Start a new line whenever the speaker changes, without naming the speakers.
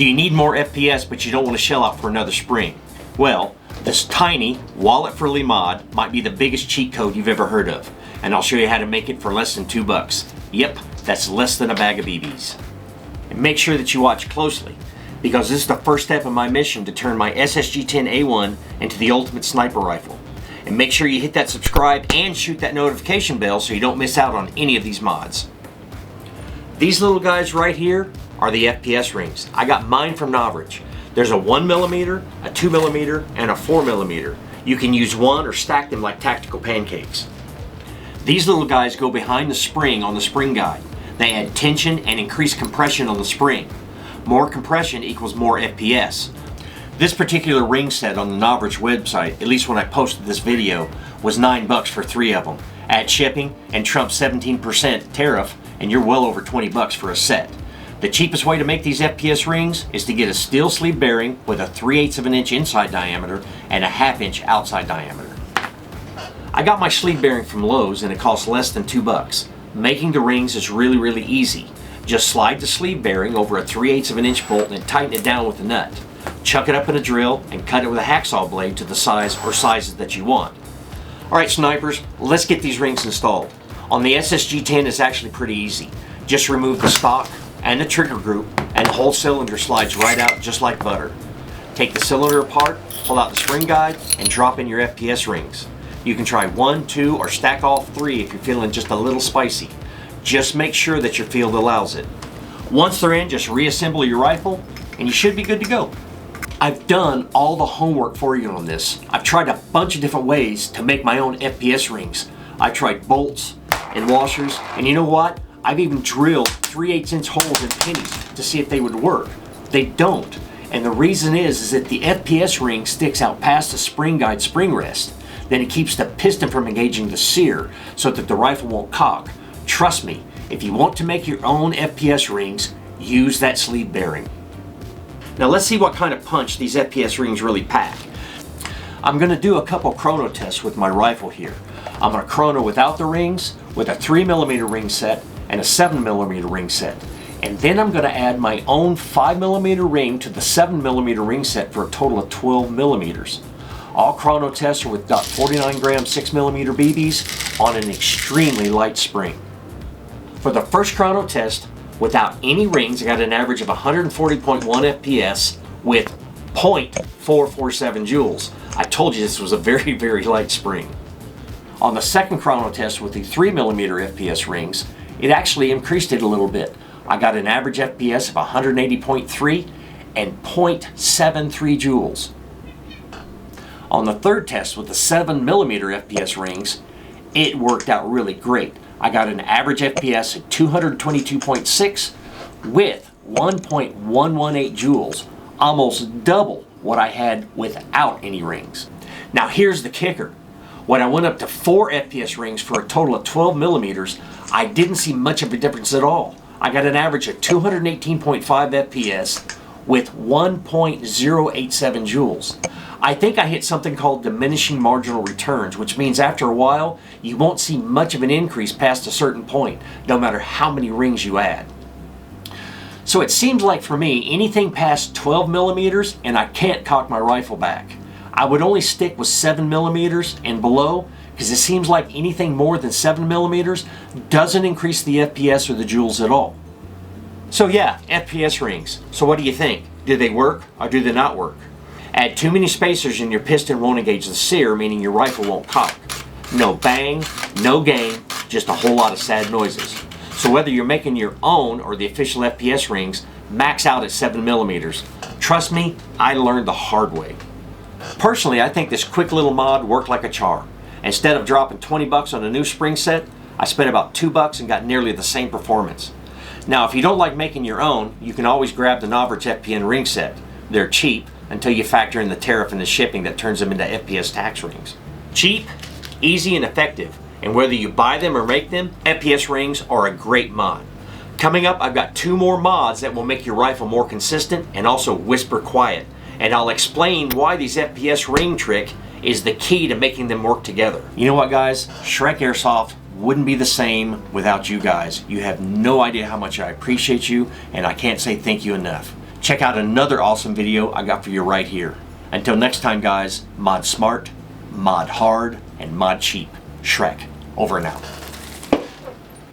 Do you need more FPS but you don't want to shell out for another spring? Well, this tiny wallet-friendly mod might be the biggest cheat code you've ever heard of, and I'll show you how to make it for less than $2. Yep, that's less than a bag of BBs. And make sure that you watch closely, because this is the first step in my mission to turn my SSG-10A1 into the ultimate sniper rifle. And make sure you hit that subscribe and shoot that notification bell so you don't miss out on any of these mods. These little guys right here are the FPS rings. I got mine from Novritsch. There's a 1mm, a 2mm, and a 4mm. You can use one or stack them like tactical pancakes. These little guys go behind the spring on the spring guide. They add tension and increase compression on the spring. More compression equals more FPS. This particular ring set on the Novritsch website, at least when I posted this video, was $9 for 3 of them. Add shipping and trump 17% tariff and you're well over $20 for a set. The cheapest way to make these FPS rings is to get a steel sleeve bearing with a 3/8 of an inch inside diameter and a 1/2 inch outside diameter. I got my sleeve bearing from Lowe's and it costs less than $2. Making the rings is really easy. Just slide the sleeve bearing over a 3/8 of an inch bolt and tighten it down with a nut. Chuck it up in a drill and cut it with a hacksaw blade to the size or sizes that you want. Alright snipers, let's get these rings installed. On the SSG-10 it's actually pretty easy. Just remove the stock and the trigger group and the whole cylinder slides right out just like butter. Take the cylinder apart, pull out the spring guide, and drop in your FPS rings. You can try 1, 2, or stack all 3 if you're feeling just a little spicy. Just make sure that your field allows it. Once they're in, just reassemble your rifle and you should be good to go. I've done all the homework for you on this. I've tried a bunch of different ways to make my own FPS rings. I tried bolts and washers, and you know what? I've even drilled 3/8 inch holes in pennies to see if they would work. They don't. And the reason is that the FPS ring sticks out past the spring guide spring rest. Then it keeps the piston from engaging the sear so that the rifle won't cock. Trust me, if you want to make your own FPS rings, use that sleeve bearing. Now let's see what kind of punch these FPS rings really pack. I'm going to do a couple chrono tests with my rifle here. I'm going to chrono without the rings, with a 3mm ring set and a 7mm ring set. And then I'm going to add my own 5mm ring to the 7mm ring set for a total of 12mm. All chrono tests are with .49 gram 6mm BBs on an extremely light spring. For the first chrono test, without any rings, I got an average of 140.1 FPS with 0.447 joules. I told you this was a very light spring. On the second chrono test with the 3mm FPS rings, it actually increased it a little bit. I got an average FPS of 180.3 and 0.73 joules. On the third test with the 7mm FPS rings, it worked out really great. I got an average FPS of 222.6 with 1.118 joules, almost double what I had without any rings. Now here's the kicker. When I went up to 4 FPS rings for a total of 12mm, I didn't see much of a difference at all. I got an average of 218.5 FPS with 1.087 joules. I think I hit something called diminishing marginal returns, which means after a while, you won't see much of an increase past a certain point, no matter how many rings you add. So it seems like for me, anything past 12mm and I can't cock my rifle back. I would only stick with 7mm and below, because it seems like anything more than 7mm doesn't increase the FPS or the joules at all. So yeah, FPS rings. So what do you think? Do they work or do they not work? Add too many spacers and your piston won't engage the sear, meaning your rifle won't cock. No bang, no game, just a whole lot of sad noises. So whether you're making your own or the official FPS rings, max out at 7mm. Trust me, I learned the hard way. Personally, I think this quick little mod worked like a charm. Instead of dropping $20 on a new spring set, I spent about $2 and got nearly the same performance. Now, if you don't like making your own, you can always grab the Novritsch FPN ring set. They're cheap until you factor in the tariff and the shipping that turns them into FPS tax rings. Cheap, easy, and effective. And whether you buy them or make them, FPS rings are a great mod. Coming up, I've got 2 more mods that will make your rifle more consistent and also whisper quiet. And I'll explain why these FPS ring trick is the key to making them work together. You know what, guys? Shreq Airsoft wouldn't be the same without you guys. You have no idea how much I appreciate you, and I can't say thank you enough. check out another awesome video I got for you right here. Until next time guys, mod smart, mod hard, and mod cheap. Shreq, over and out.